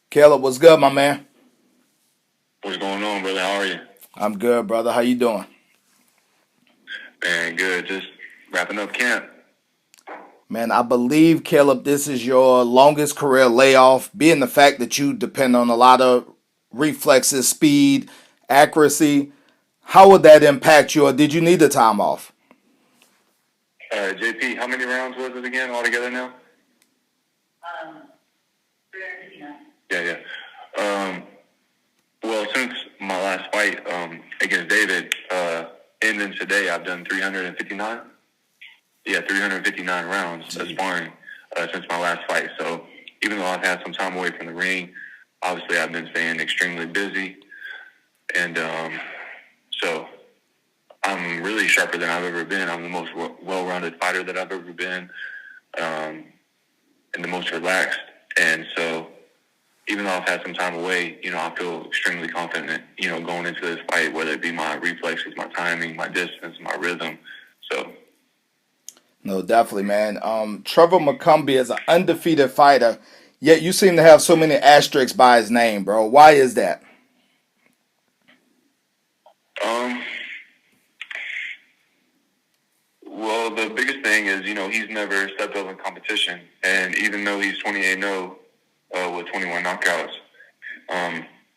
Caleb, what's good, my man? What's going on, brother? How are you? I'm good, brother. How you doing? Man, good. Just wrapping up camp. Man, I believe, Caleb, this is your longest career layoff, being the fact that you depend on a lot of reflexes, speed, accuracy. How would that impact you, or did you need the time off? JP, how many rounds was it again altogether now? Yeah, yeah. Um, well, since my last fight against David, ending today, I've done 359. Yeah, 359 rounds of sparring since my last fight. So even though I've had some time away from the ring, obviously I've been staying extremely busy. And so I'm really sharper than I've ever been. I'm the most well-rounded fighter that I've ever been, um, and the most relaxed. And so, even though I've had some time away, I feel extremely confident, going into this fight, whether it be my reflexes, my timing, my distance, my rhythm. So, No, definitely, man. Trevor McCumbee is an undefeated fighter, yet you seem to have so many asterisks by his name, bro. Why is that? um, well, the biggest thing is, he's never stepped up in competition, and even though he's 28-0 with 21 knockouts,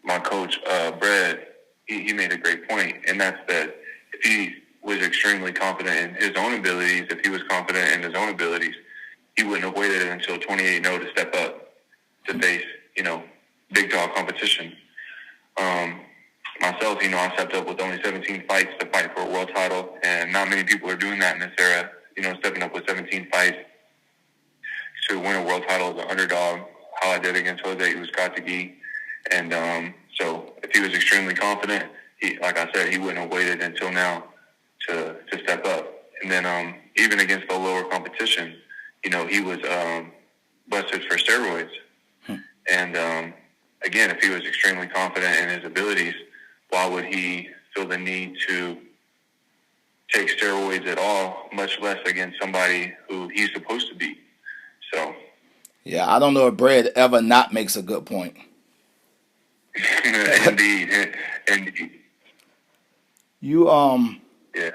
my coach, Brad, he made a great point, and that's that if he was extremely confident in his own abilities, if he was confident in his own abilities, he wouldn't have waited until 28-0 to step up to face, big dog competition. Um, Myself, I stepped up with only 17 fights to fight for a world title, and not many people are doing that in this era, stepping up with 17 fights to win a world title as an underdog, how I did against Jose Uzcategui. And so if he was extremely confident, like I said, he wouldn't have waited until now to step up. And then even against the lower competition, he was busted for steroids. And again, if he was extremely confident in his abilities, why would he feel the need to take steroids at all, much less against somebody who he's supposed to beat? So, Yeah, I don't know if Brad ever not makes a good point. indeed. You Yeah.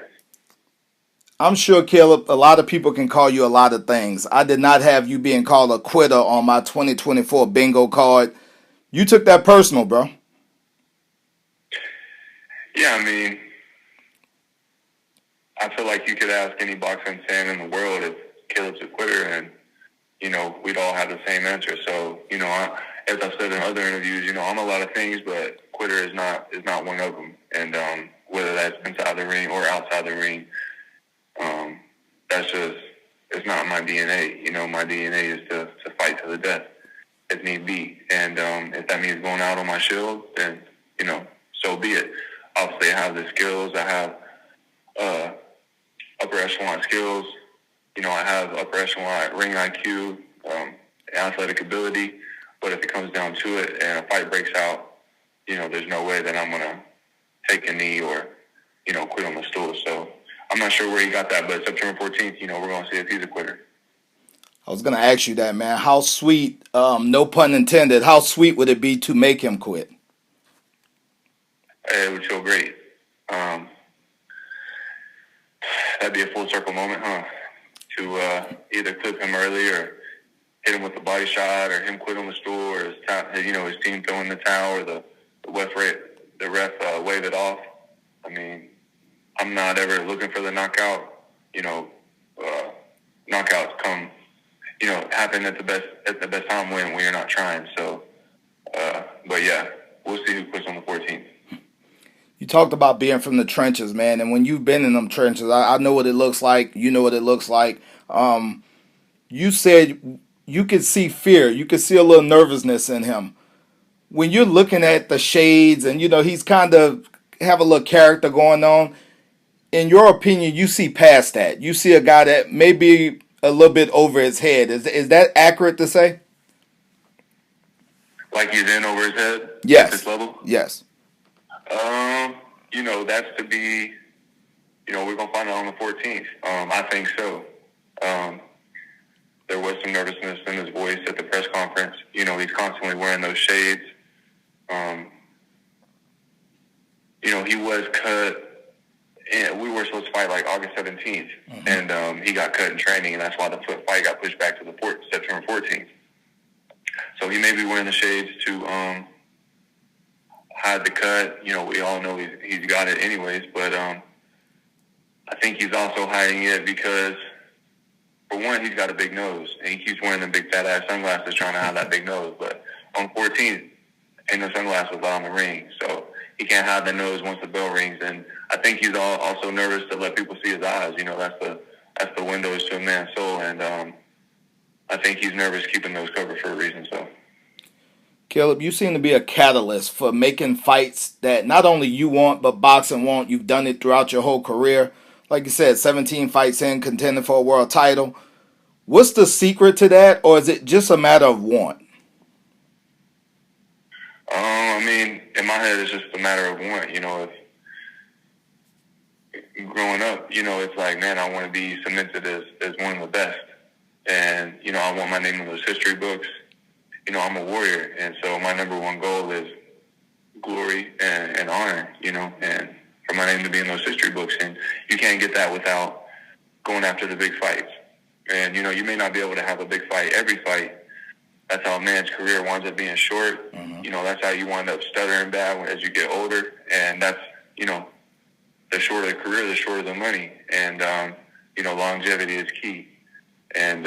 I'm sure, Caleb, a lot of people can call you a lot of things. I did not have you being called a quitter on my 2024 bingo card. You took that personal, bro. Yeah, I mean, I feel like you could ask any boxing fan in the world if Caleb's a quitter, and we'd all have the same answer. So, as I've said in other interviews, I'm a lot of things, but quitter is not one of them. And whether that's inside the ring or outside the ring, that's just it's not my DNA. My DNA is to fight to the death if need be. And if that means going out on my shield, then so be it. Obviously, I have the skills. I have upper echelon skills. I have upper echelon ring IQ, athletic ability. But if it comes down to it and a fight breaks out, there's no way that I'm gonna take a knee or quit on the stool. So I'm not sure where he got that, but September 14th, we're gonna see if he's a quitter. I was going to ask you that, man. How sweet, no pun intended, how sweet would it be to make him quit? It would feel great. Um, that'd be a full circle moment, huh? To either clip him early or hit him with a body shot, or him quit on the stool, or his team throwing the towel, or the ref wave it off. I mean, I'm not ever looking for the knockout. You know, uh, Knockouts come, happen at the best time when you're not trying. So, but yeah, we'll see who quits on the 14th. You talked about being from the trenches, man, and when you've been in them trenches, I know what it looks like. You know what it looks like. You said you could see fear. You could see a little nervousness in him. When you're looking at the shades and, he's kind of have a little character going on, in your opinion, you see past that. You see a guy that may be a little bit over his head. Is that accurate to say? Like he's in over his head at this Yes. level. Yes. That's to be. We're gonna find out on the 14th. I think so. Um, there was some nervousness in his voice at the press conference. You know, he's constantly wearing those shades. You know, he was cut, and we were supposed to fight like August 17th, and he got cut in training, and that's why the fight got pushed back to the September 14th. So he may be wearing the shades to hide the cut. You know, we all know he's got it anyways, but I think he's also hiding it because, for one, he's got a big nose, and he keeps wearing the big fat-ass sunglasses trying to hide that big nose. But on 14th, ain't no sunglasses allowed in the ring, so he can't hide the nose once the bell rings. And I think he's also nervous to let people see his eyes. You know, that's the windows to a man's soul, and I think he's nervous keeping those covered for a reason. So, Caleb, you seem to be a catalyst for making fights that not only you want, but boxing want. You've done it throughout your whole career. Like you said, 17 fights in, contending for a world title. What's the secret to that, or is it just a matter of want? I mean, in my head, it's just a matter of want. You know, if growing up, you know, it's like, man, I want to be cemented as one of the best. And, you know, I want my name in those history books. You know, I'm a warrior. And so my number one goal is glory and honor, you know, and for my name to be in those history books. And you can't get that without going after the big fights. And, you know, you may not be able to have a big fight every fight. That's how a man's career winds up being short. You know, that's how you wind up stuttering bad as you get older. And that's, you know, the shorter the career, the shorter the money. And, you know, longevity is key. And,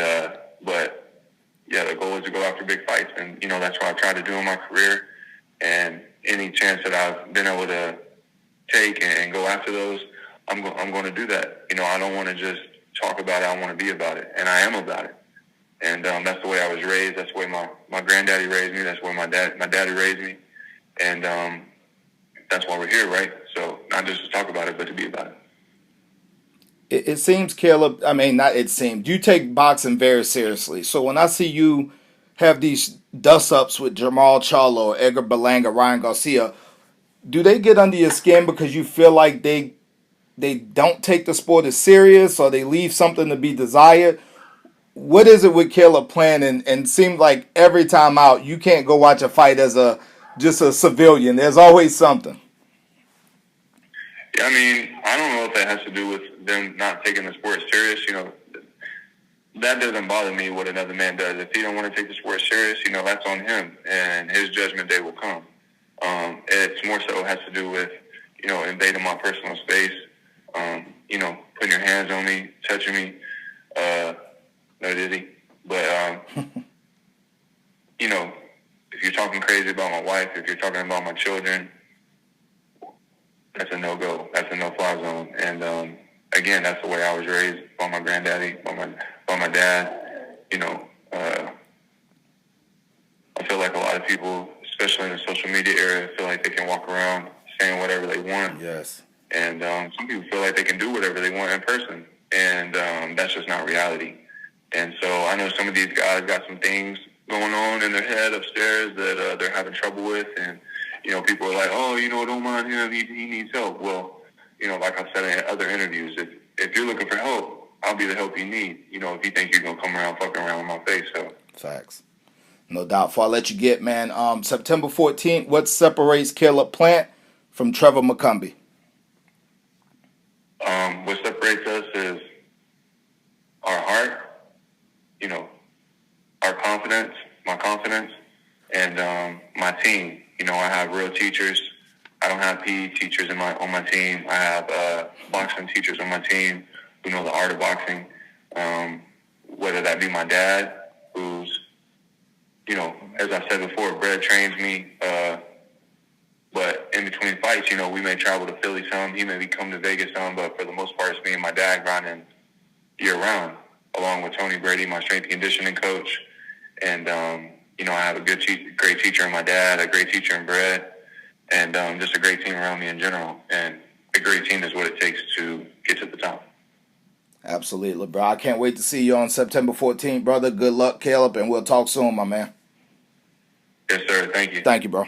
but, yeah, the goal is to go after big fights. And, you know, that's what I've tried to do in my career. And any chance that I've been able to take and go after those, I'm going to do that. You know, I don't want to just talk about it. I want to be about it. And I am about it. And that's the way I was raised. That's the way my granddaddy raised me. That's the way my daddy raised me. And that's why we're here, right? So not just to talk about it, but to be about it. It seems, Caleb, I mean, not it seems, you take boxing very seriously. So when I see you have these dust-ups with Jamal Charlo, Edgar Berlanga, Ryan Garcia, do they get under your skin because you feel like they don't take the sport as serious, or they leave something to be desired? What is it with Caleb Plant, and seems like every time out you can't go watch a fight as just a civilian? There's always something. Yeah, I mean, I don't know if that has to do with them not taking the sport serious. You know, that doesn't bother me what another man does. If he don't want to take the sport serious, you know, that's on him, and his judgment day will come. It's more so has to do with, you know, invading my personal space, you know, putting your hands on me, touching me. No diddy. But, you know, if you're talking crazy about my wife, if you're talking about my children, that's a no-go. That's a no-fly zone. And, again, that's the way I was raised by my granddaddy, by my dad. You know, I feel like a lot of people, especially in the social media era, feel like they can walk around saying whatever they want. Yes. And some people feel like they can do whatever they want in person. And that's just not reality. And so I know some of these guys got some things going on in their head upstairs that they're having trouble with. And, you know, people are like, oh, you know, don't mind him. He needs help. Well, you know, like I said in other interviews, if you're looking for help, I'll be the help you need. You know, if you think you're going to come around fucking around with my face. So Facts. No doubt. Before I let you get, man, September 14th, what separates Caleb Plant from Trevor McCumbee? What separates us is our heart, you know, our confidence, my confidence, and my team. You know, I have real teachers. I don't have PE teachers on my team. I have boxing teachers on my team who know the art of boxing. Whether that be my dad, who's, you know, as I said before, Brad trains me. But in between fights, you know, we may travel to Philly some. He may come to Vegas some. But for the most part, it's me and my dad grinding year-round, along with Tony Brady, my strength and conditioning coach. And, you know, I have a great teacher in my dad, a great teacher in Brad, and just a great team around me in general. And a great team is what it takes to get to the top. Absolutely, bro. I can't wait to see you on September 14th, brother. Good luck, Caleb, and we'll talk soon, my man. Yes, sir. Thank you. Thank you, bro.